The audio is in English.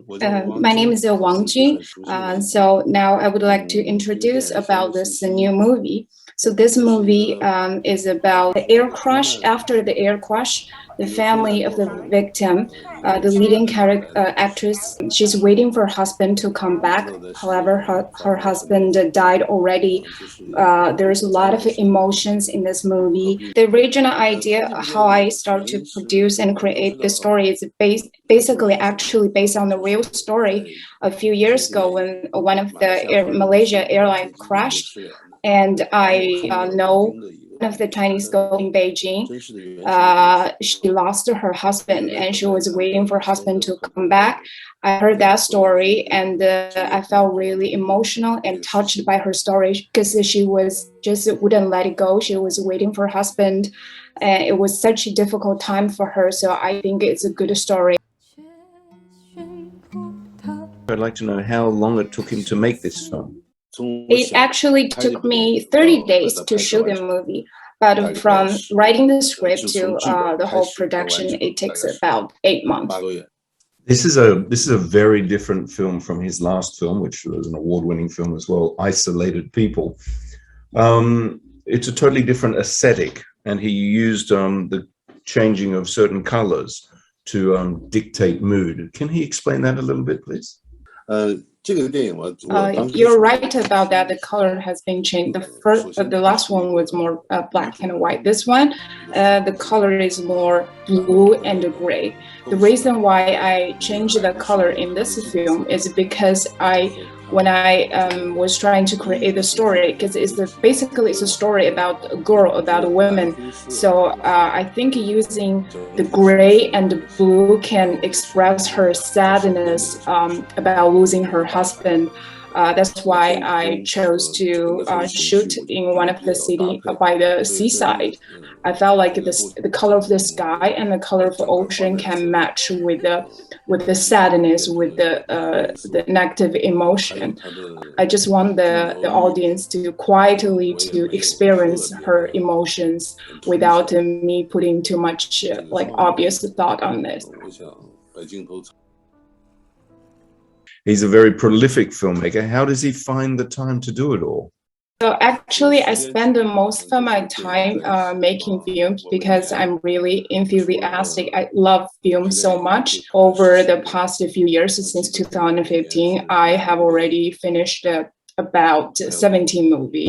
My name is Wang Jun. So now I would like to introduce about this new movie. So this movie is about the air crash. After the air crash, the family of the victim, the leading actress, she's waiting for her husband to come back. However, her husband died already. There's a lot of emotions in this movie. The original idea, how I started to produce and create the story, is basically actually based on the real story. A few years ago, when one of the Malaysia airline crashed, and I know one of the Chinese girl in Beijing, she lost her husband and she was waiting for her husband to come back. I heard that story and I felt really emotional and touched by her story because she was just wouldn't let it go. She was waiting for her husband and it was such a difficult time for her. So I think it's a good story. I'd like to know how long it took him to make this film. It actually took me 30 days to shoot the movie, but from writing the script to the whole production, it takes about 8 months. This is a very different film from his last film, which was an award-winning film as well, Isolated People. It's a totally different aesthetic, and he used the changing of certain colors to dictate mood. Can he explain that a little bit, please? You're right about that. The color has been changed. The last one was more black and white. This one, the color is more blue and gray. The reason why I changed the color in this film is because when I was trying to create the story, because basically it's a story about a girl, about a woman. So I think using the gray and the blue can express her sadness about losing her husband. That's why I chose to shoot in one of the city by the seaside. I felt like the color of the sky and the color of the ocean can match with the sadness, with the negative emotion. I just want the audience to quietly to experience her emotions without me putting too much obvious thought on this. He's a very prolific filmmaker. How does he find the time to do it all? So actually, I spend the most of my time making films because I'm really enthusiastic. I love film so much. Over the past few years, since 2015, I have already finished about 17 movies.